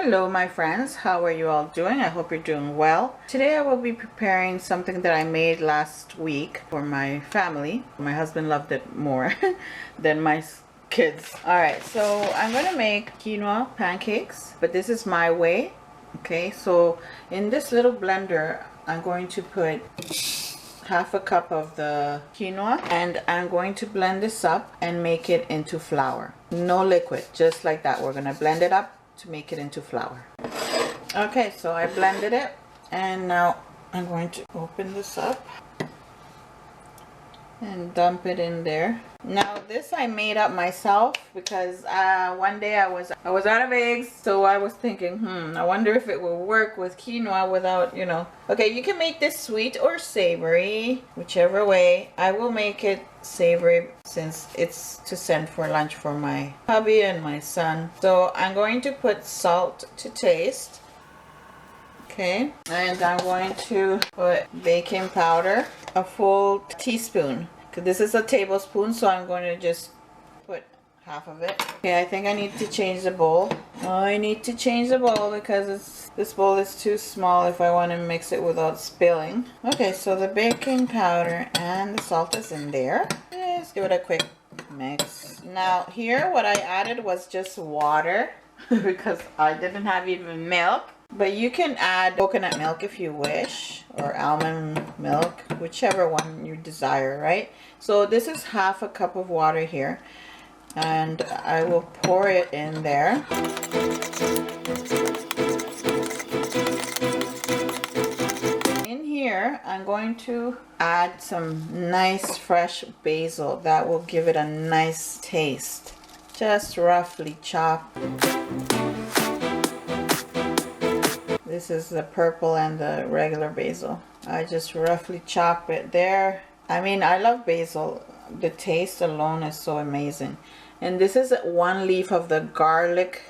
Hello my friends, how are you all doing? I hope you're doing well. Today I will be preparing something that I made last week for my family. My husband loved it more than my kids. Alright, so I'm going to make quinoa pancakes, but this is my way. Okay, so in this little blender I'm going to put half a cup of the quinoa and I'm going to blend this up and make it into flour. No liquid, just like that. We're going to blend it up to make it into flour. Okay, so I blended it and now I'm going to open this up and dump it in there. Now this I made up myself because one day I was out of eggs, so I was thinking, I wonder if it will work with quinoa without, Okay, you can make this sweet or savory, whichever way. I will make it savory since it's to send for lunch for my hubby and my son. So I'm going to put salt to taste. Okay, and I'm going to put baking powder, a full teaspoon. This is a tablespoon, so I'm going to just put half of it. Okay, I think I need to change the bowl. I need to change the bowl because this bowl is too small if I want to mix it without spilling. Okay, so the baking powder and the salt is in there. Let's give it a quick mix. Now here what I added was just water because I didn't have even milk. But you can add coconut milk if you wish, or almond milk, whichever one you desire, right? So this is half a cup of water here, and I will pour it in there. In here, I'm going to add some nice fresh basil. That will give it a nice taste. Just roughly chop. This is the purple and the regular basil. I just roughly chop it there. I mean, I love basil. The taste alone is so amazing. And this is one leaf of the garlic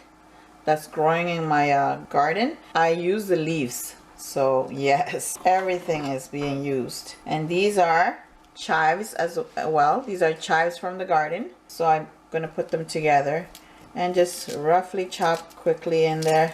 that's growing in my garden. I use the leaves. So yes, everything is being used. And these are chives as well. These are chives from the garden. So I'm going to put them together and just roughly chop quickly in there.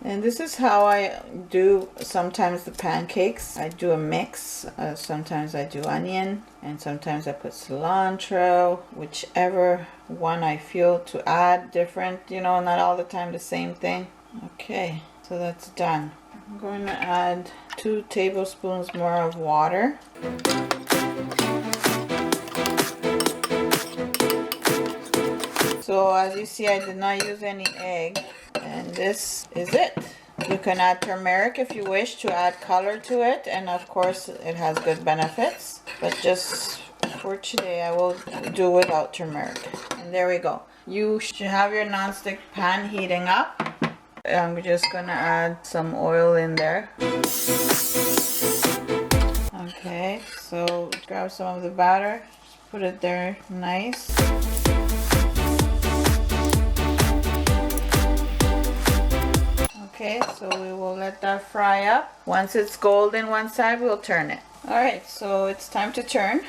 And this is how I do sometimes the pancakes. I do a mix. Sometimes I do onion and sometimes I put cilantro, whichever one I feel to add different, not all the time the same thing. Okay, so that's done. I'm going to add 2 tablespoons more of water. So as you see, I did not use any egg. And this is it. You can add turmeric if you wish to add color to it, and of course it has good benefits, but just for today I will do without turmeric. And there we go. You should have your nonstick pan heating up. I'm just gonna add some oil in there. Okay, so grab some of the batter, put it there nice. Okay, so we will let that fry up. Once it's golden one side, we'll turn it. Alright, so it's time to turn.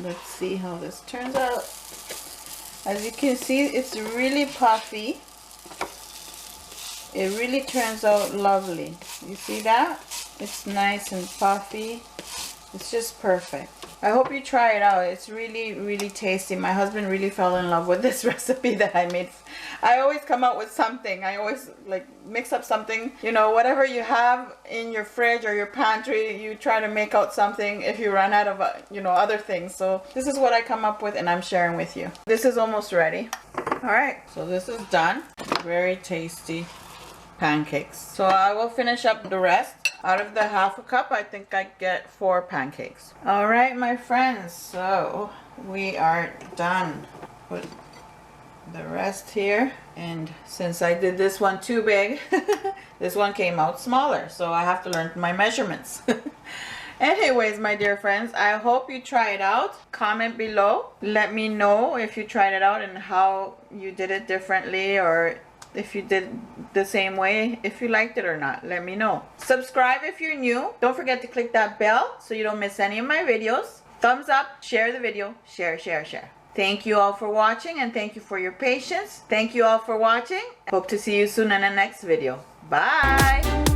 Let's see how this turns out. As you can see, it's really puffy. It really turns out lovely. You see that? It's nice and puffy. It's just perfect. I hope you try it out. It's really, really tasty. My husband really fell in love with this recipe that I made. I always come out with something. I always mix up something. Whatever you have in your fridge or your pantry, you try to make out something if you run out of, other things. So this is what I come up with and I'm sharing with you. This is almost ready. All right, so this is done. Very tasty pancakes. So I will finish up the rest. Out of the half a cup, I think I get 4 pancakes. All right, my friends, so we are done. Put the rest here. And since I did this one too big, this one came out smaller. So I have to learn my measurements. Anyways, my dear friends, I hope you try it out. Comment below. Let me know if you tried it out and how you did it differently, or if you did the same way, if you liked it or not. Let me know. Subscribe if you're new. Don't forget to click that bell so you don't miss any of my videos. Thumbs up, share the video, share, share, share. Thank you all for watching, and thank you for your patience. Thank you all for watching. Hope to see you soon in the next video. Bye.